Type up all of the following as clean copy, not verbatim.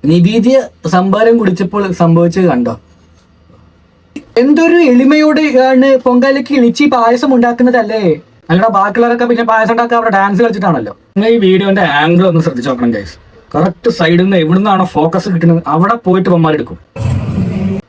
നിവേദ്യ സംഭാരം കുടിച്ചപ്പോൾ സംഭവിച്ചത് കണ്ടോ? എന്തൊരു എളിമയോട് ആണ് പൊങ്കാലയ്ക്ക് ഇളിച്ചി പായസം ഉണ്ടാക്കുന്നതല്ലേ? അല്ലടാ, ബാക്കിയുള്ളവരൊക്കെ പിന്നെ പായസം ഉണ്ടാക്കുക അവിടെ ഡാൻസ് കളിച്ചിട്ടാണല്ലോ. നിങ്ങൾ ഈ വീഡിയോന്റെ ആംഗിൾ ഒന്ന് ശ്രദ്ധിച്ചു നോക്കണം ഗൈസ്. കറക്റ്റ് സൈഡിൽ നിന്ന് എവിടുന്നാണോ ഫോക്കസ് കിട്ടുന്നത് അവിടെ പോയിട്ട് പൊമ്മാരെടുക്കും.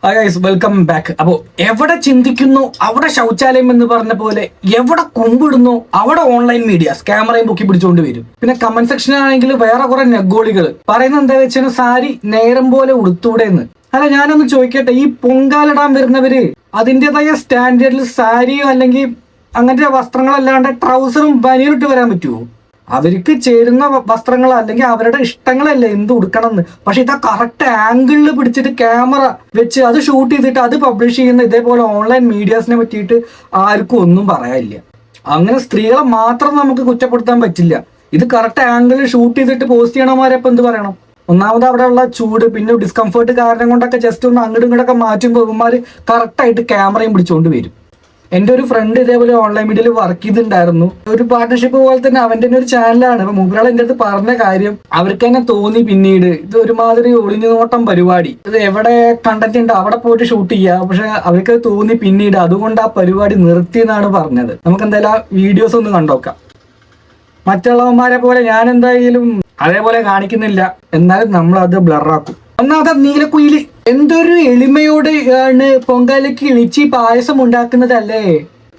Guys, welcome back. അപ്പോ എവിടെ ചിന്തിക്കുന്നു അവിടെ ശൗചാലയം എന്ന് പറഞ്ഞ പോലെ എവിടെ കൊമ്പിടുന്നു അവിടെ ഓൺലൈൻ മീഡിയാസ് ക്യാമറയും പൊക്കി പിടിച്ചുകൊണ്ട് വരും. പിന്നെ കമന്റ് സെക്ഷനാണെങ്കിൽ വേറെ കുറെ നെഗോളികൾ പറയുന്നത് എന്താ വെച്ചാൽ സാരി നേരം പോലെ ഉടുത്തൂടെ എന്ന്. അല്ല, ഞാനൊന്ന് ചോദിക്കട്ടെ, ഈ പൊങ്കാലിടാൻ വരുന്നവര് അതിൻ്റെതായ സ്റ്റാൻഡേർഡിൽ സാരിയോ അല്ലെങ്കിൽ അങ്ങനത്തെ വസ്ത്രങ്ങളല്ലാണ്ട് ട്രൗസറും ബനിയനും ഇട്ട് വരാൻ പറ്റുമോ? അവർക്ക് ചേരുന്ന വസ്ത്രങ്ങൾ അല്ലെങ്കിൽ അവരുടെ ഇഷ്ടങ്ങളല്ലേ എന്ത് ഉടുക്കണം എന്ന്. പക്ഷെ ഇതാ കറക്റ്റ് ആംഗിളിൽ പിടിച്ചിട്ട് ക്യാമറ വെച്ച് അത് ഷൂട്ട് ചെയ്തിട്ട് അത് പബ്ലിഷ് ചെയ്യുന്ന ഇതേപോലെ ഓൺലൈൻ മീഡിയാസിനെ പറ്റിയിട്ട് ആർക്കും ഒന്നും പറയാനില്ല. അങ്ങനെ സ്ത്രീകളെ മാത്രം നമുക്ക് കുറ്റപ്പെടുത്താൻ പറ്റില്ല. ഇത് കറക്റ്റ് ആംഗിളിൽ ഷൂട്ട് ചെയ്തിട്ട് പോസ്റ്റ് ചെയ്യണമാരപ്പം എന്ത് പറയണം? ഒന്നാമത് അവിടെയുള്ള ചൂട്, പിന്നെ ഡിസ്കംഫേർട്ട് കാരണം കൊണ്ടൊക്കെ ജസ്റ്റ് ഒന്ന് അങ്ങോട്ടും ഇങ്ങോട്ടൊക്കെ മാറ്റുമ്പോൾ ഇവന്മാർ കറക്റ്റായിട്ട് ക്യാമറയും പിടിച്ചുകൊണ്ട് വരും. എൻ്റെ ഒരു ഫ്രണ്ട് ഇതേപോലെ ഓൺലൈൻ മീഡിയയിൽ വർക്ക് ചെയ്തിട്ടുണ്ടായിരുന്നു. ഒരു പാർട്ട്ണർഷിപ്പ് പോലെ തന്നെ അവൻ്റെ തന്നെ ഒരു ചാനലാണ്. അപ്പൊ മൂപ്പരാൾ എൻ്റെ അടുത്ത് പറഞ്ഞ കാര്യം അവർക്ക് തന്നെ തോന്നി പിന്നീട് ഇത് ഒരുമാതിരി ഒളിഞ്ഞു നോട്ടം പരിപാടി, ഇത് എവിടെ കണ്ടന്റ് ഉണ്ട് അവിടെ പോയിട്ട് ഷൂട്ട് ചെയ്യുക. പക്ഷെ അവർക്ക് തോന്നി പിന്നീട്, അതുകൊണ്ട് ആ പരിപാടി നിർത്തി എന്നാണ് പറഞ്ഞത്. നമുക്ക് എന്തായാലും ആ വീഡിയോസ് ഒന്ന് കണ്ടോക്കാം. മറ്റുള്ളവന്മാരെ പോലെ ഞാൻ എന്തായാലും അതേപോലെ കാണിക്കുന്നില്ല, എന്നാലും നമ്മളത് ബ്ലറാക്കും. ഒന്നാമത്തെ നീലക്കുയില് എന്തൊരു എളിമയോട് ആണ് പൊങ്കാലയ്ക്ക് ഇളിച്ചി പായസം ഉണ്ടാക്കുന്നതല്ലേ?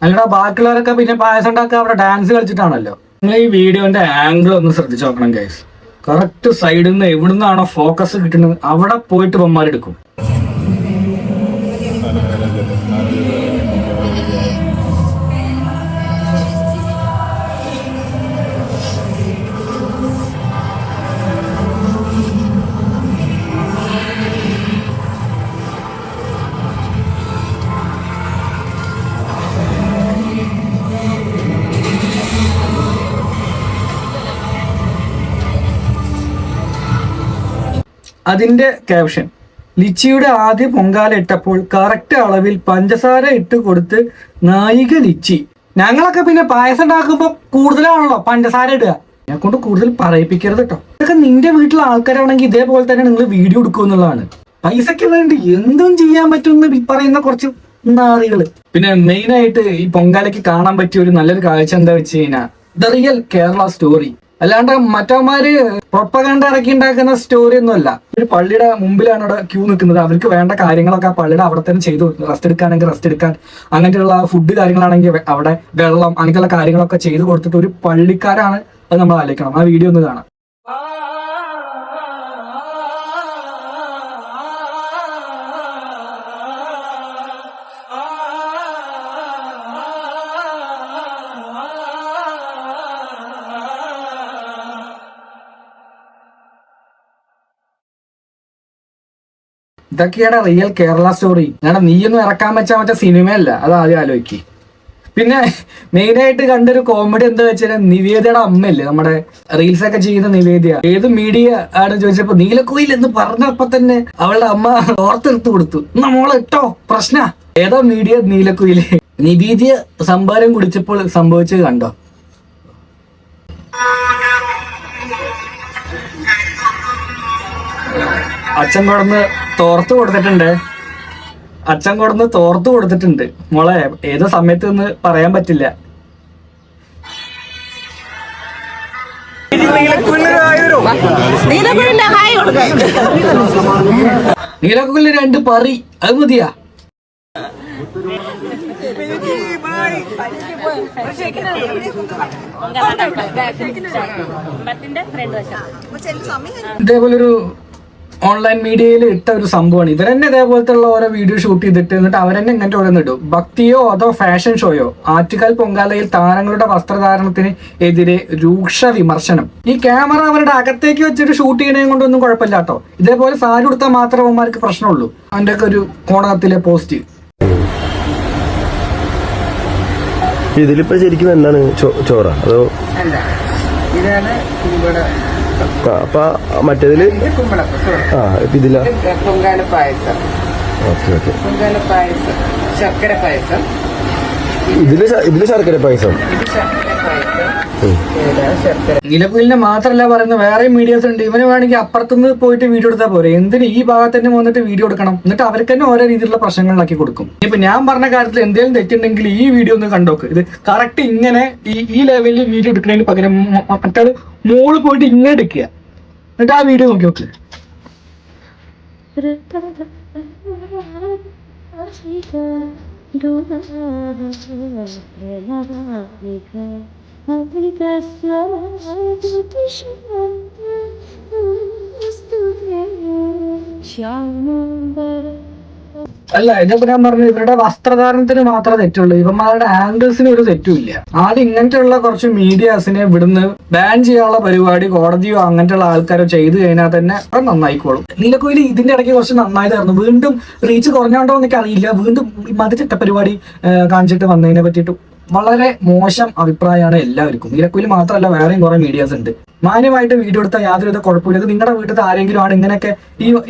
അല്ലടാ, ബാക്കിയുള്ളവരൊക്കെ പിന്നെ പായസം ഉണ്ടാക്കുക അവിടെ ഡാൻസ് കളിച്ചിട്ടാണല്ലോ. നിങ്ങൾ ഈ വീഡിയോന്റെ ആംഗിൾ ഒന്ന് ശ്രദ്ധിച്ചു നോക്കണം ഗൈസ്. കറക്റ്റ് സൈഡിൽ നിന്ന് എവിടുന്നാണോ ഫോക്കസ് കിട്ടുന്നത് അവിടെ പോയിട്ട് പൊമ്മാരെടുക്കും. അതിന്റെ ക്യാപ്ഷൻ: ലിച്ചിയുടെ ആദ്യ പൊങ്കാല ഇട്ടപ്പോൾ കറക്റ്റ് അളവിൽ പഞ്ചസാര ഇട്ട് കൊടുത്ത് നായിക ലിച്ചി. ഞങ്ങളൊക്കെ പിന്നെ പായസം ഉണ്ടാക്കുമ്പോ കൂടുതലാണല്ലോ പഞ്ചസാര ഇടുക. എന്നെ കൊണ്ട് കൂടുതൽ പറയിപ്പിക്കരുത് കേട്ടോ. ഇതൊക്കെ നിന്റെ വീട്ടിലെ ആൾക്കാരാണെങ്കിൽ ഇതേപോലെ തന്നെ നിങ്ങൾ വീഡിയോ എടുക്കും എന്നുള്ളതാണ്. പൈസക്ക് വേണ്ടി എന്തും ചെയ്യാൻ പറ്റുമെന്ന് പറയുന്ന കുറച്ച് നാറികള്. പിന്നെ മെയിൻ ആയിട്ട് ഈ പൊങ്കാലയ്ക്ക് കാണാൻ പറ്റിയ ഒരു നല്ലൊരു കാഴ്ച എന്താ വെച്ച് കഴിഞ്ഞാൽ ദ റിയൽ കേരള സ്റ്റോറി. അല്ലാണ്ട് മറ്റവന്മാര് പ്രൊപ്പഗണ്ട ഇറക്കി ഉണ്ടാക്കുന്ന സ്റ്റോറി ഒന്നും അല്ല. ഒരു പള്ളിയുടെ മുമ്പിലാണ് അവിടെ ക്യൂ നിൽക്കുന്നത്. അവർക്ക് വേണ്ട കാര്യങ്ങളൊക്കെ ആ പള്ളിയുടെ അവിടെ തന്നെ ചെയ്തു കൊടുക്കും. റെസ്റ്റ് എടുക്കാണെങ്കിൽ റെസ്റ്റ് എടുക്കാൻ, അങ്ങനെയുള്ള ഫുഡ് കാര്യങ്ങളാണെങ്കിൽ അവിടെ വെള്ളം, അങ്ങനെയുള്ള കാര്യങ്ങളൊക്കെ ചെയ്തു കൊടുത്തിട്ട് ഒരു പള്ളിക്കാരാണ് അത് നമ്മൾ ആലോചിക്കണം. ആ വീഡിയോ ഒന്ന് കാണാം. ഇതൊക്കെയാണ് റിയൽ കേരള സ്റ്റോറി. കാരണം നീയൊന്നും ഇറക്കാൻ വെച്ചാൽ മറ്റേ സിനിമയല്ല, അത് ആദ്യം ആലോചിക്ക്. പിന്നെ മെയിനായിട്ട് കണ്ടൊരു കോമഡി എന്താ വെച്ചാൽ നിവേദ്യയുടെ അമ്മയല്ലേ, നമ്മുടെ റീൽസ് ഒക്കെ ചെയ്യുന്ന നിവേദ്യ, ഏത് മീഡിയ ആണ് ചോദിച്ചപ്പോ നീലക്കുയിൽ എന്ന് പറഞ്ഞപ്പോ തന്നെ അവളുടെ അമ്മ ഓർത്തെടുത്ത് കൊടുത്തു. മോളെ ഇട്ടോ പ്രശ്ന. ഏതാ മീഡിയ? നീലക്കുയില്. നിവേദ്യ സംഭാരം കുടിച്ചപ്പോൾ സംഭവിച്ചത് കണ്ടോ? അച്ഛൻ കൊടുന്ന് തോർത്ത് കൊടുത്തിട്ടുണ്ട്. അച്ഛൻ കൊടുന്ന് തോർത്ത് കൊടുത്തിട്ടുണ്ട്. മോളെ ഏത് സമയത്ത് എന്ന് പറയാൻ പറ്റില്ല. നീലക്കുയില് 2 പറി, അത് മതിയാ? ഇതേപോലൊരു ഓൺലൈൻ മീഡിയയിൽ ഇട്ട ഒരു സംഭവമാണ്. ഇവരെന്നെ ഇതേപോലത്തെ ഉള്ള ഓരോ വീഡിയോ ഷൂട്ട് ചെയ്തിട്ട് എന്നിട്ട് അവരെന്നെ ഇങ്ങനത്തെ ഓരോന്ന് ഇടും. ഭക്തിയോ അതോ ഫാഷൻ ഷോയോ? ആറ്റുകാൽ പൊങ്കാലയിൽ താരങ്ങളുടെ വസ്ത്രധാരണത്തിന് എതിരെ രൂക്ഷ വിമർശനം. ഈ ക്യാമറ അവരുടെ അകത്തേക്ക് വെച്ചിട്ട് ഷൂട്ട് ചെയ്യണേ കൊണ്ടൊന്നും കുഴപ്പമില്ല കേട്ടോ. ഇതേപോലെ സാരി കൊടുത്താൽ മാത്രമേ അവന്മാർക്ക് പ്രശ്നമുള്ളൂ. അതിൻ്റെ ഒക്കെ ഒരു കോണകത്തിലെ പോസ്റ്റ്. ഇതിലിപ്പോ ശരിക്കും എന്താണ് ചോറ അതോ? ഇതാണ് അപ്പൊ മറ്റേതില് ഇതില പൊങ്കാല പായസം. പൊങ്കാല പായസം, ശർക്കര പായസം. ഇതില് ശർക്കര പായസം. ഇത് ശർക്കര പായസം. ശർക്കര. നിലവിലിനെ മാത്രല്ല പറയുന്നത്, വേറെ മീഡിയാസ് ഉണ്ട്. ഇവന് വേണമെങ്കിൽ അപ്പുറത്തുനിന്ന് പോയിട്ട് വീഡിയോ എടുത്താൽ പോരെ, എന്തിന് ഈ ഭാഗത്ത് തന്നെ വന്നിട്ട് വീഡിയോ എടുക്കണം? എന്നിട്ട് അവർക്ക് തന്നെ ഓരോ രീതിയിലുള്ള പ്രശ്നങ്ങളിലാക്കി കൊടുക്കും. ഇപ്പൊ ഞാൻ പറഞ്ഞ കാര്യത്തിൽ എന്തെങ്കിലും തെറ്റുണ്ടെങ്കിൽ ഈ വീഡിയോ ഒന്ന് കണ്ടോക്ക്. ഇത് കറക്റ്റ് ഇങ്ങനെ ഈ ലെവലിൽ വീഡിയോ എടുക്കുന്നതിന് പകരം മറ്റാൾ മോള് പോയിട്ട് ഇങ്ങനെ എടുക്കുക, എന്നിട്ട് ആ വീഡിയോ നോക്കി നോക്ക്. അല്ല, ഇതിപ്പോ ഞാൻ പറഞ്ഞു ഇവരുടെ വസ്ത്രധാരണത്തിന് മാത്രമേ തെറ്റുള്ളൂ, ഇവന്മാരുടെ ആംഗിൾസിന് ഒരു തെറ്റുമില്ല. ആദ്യം ഇങ്ങനത്തെയുള്ള കുറച്ച് മീഡിയാസിനെ ഇവിടുന്ന് ബാൻ ചെയ്യാനുള്ള പരിപാടി കോടതിയോ അങ്ങനത്തെയുള്ള ആൾക്കാരോ ചെയ്തു കഴിഞ്ഞാൽ തന്നെ അത് നന്നായിക്കോളും. നീലക്കുയിൽ ഇതിന്റെ ഇടയ്ക്ക് കുറച്ച് നന്നായതായിരുന്നു, വീണ്ടും റീച്ച് കുറഞ്ഞോണ്ടോ എന്നൊക്കെ അറിയില്ല. വീണ്ടും മതിച്ചിട്ട പരിപാടി കാണിച്ചിട്ട് വന്നതിനെ പറ്റിയിട്ട് വളരെ മോശം അഭിപ്രായമാണ് എല്ലാവർക്കും. നീലക്കുയിൽ മാത്രമല്ല വേറെയും കുറെ മീഡിയാസ് ഉണ്ട്. മാന്യമായിട്ട് വീഡിയോ എടുത്താൽ യാതൊരുവിധ കുഴപ്പമില്ല. ഇത് നിങ്ങളുടെ വീട്ടിലത്തെ ആരെങ്കിലും ആണ് ഇങ്ങനെയൊക്കെ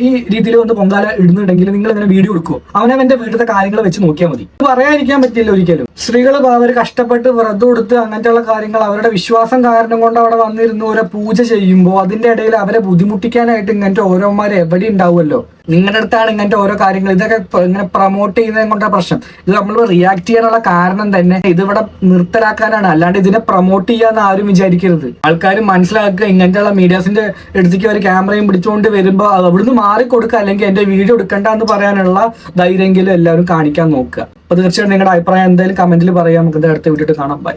ഈ രീതിയിൽ വന്ന് പൊങ്കാല ഇടുന്നുണ്ടെങ്കിൽ നിങ്ങൾ ഇങ്ങനെ വീഡിയോ എടുക്കുമോ? അവനവന്റെ വീട്ടിലത്തെ കാര്യങ്ങൾ വെച്ച് നോക്കിയാൽ മതി. പറയാതിരിക്കാൻ പറ്റില്ല ഒരിക്കലും. സ്ത്രീകൾ അവർ കഷ്ടപ്പെട്ട് വ്രതം എടുത്ത് അങ്ങനത്തെയുള്ള കാര്യങ്ങൾ അവരുടെ വിശ്വാസം കാരണം കൊണ്ട് അവിടെ വന്നിരുന്ന് ഓരോ പൂജ ചെയ്യുമ്പോൾ അതിന്റെ ഇടയിൽ അവരെ ബുദ്ധിമുട്ടിക്കാനായിട്ട് ഇങ്ങനത്തെ ഓരോമാരെ എവിടെ ഉണ്ടാവുമല്ലോ. നിങ്ങളുടെ അടുത്താണ് ഇങ്ങനത്തെ ഓരോ കാര്യങ്ങൾ ഇതൊക്കെ ഇങ്ങനെ പ്രൊമോട്ട് ചെയ്യുന്നത് കൊണ്ടാ പ്രശ്നം. ഇത് നമ്മൾ റിയാക്ട് ചെയ്യാനുള്ള കാരണം തന്നെ ഇതിവിടെ നിർത്തലാക്കാനാണ്, അല്ലാണ്ട് ഇതിനെ പ്രൊമോട്ട് ചെയ്യാന്ന് ആരും വിചാരിക്കരുത്. ആൾക്കാർ മനസ്സിലാക്കുക, ഇങ്ങനത്തെയുള്ള മീഡിയാസിന്റെ അടുത്തേക്ക് അവർ ക്യാമറയും പിടിച്ചുകൊണ്ട് വരുമ്പോൾ അവിടുന്ന് മാറിക്കൊടുക്കുക, അല്ലെങ്കിൽ എന്റെ വീഡിയോ എടുക്കണ്ട എന്ന് പറയാനുള്ള ധൈര്യമെങ്കിലും എല്ലാവരും കാണിക്കാൻ നോക്കുക. അപ്പൊ തീർച്ചയായിട്ടും നിങ്ങളുടെ അഭിപ്രായം എന്തായാലും കമന്റിൽ പറയാം. നമുക്ക് അടുത്ത വീഡിയോ കാണാം. ബൈ.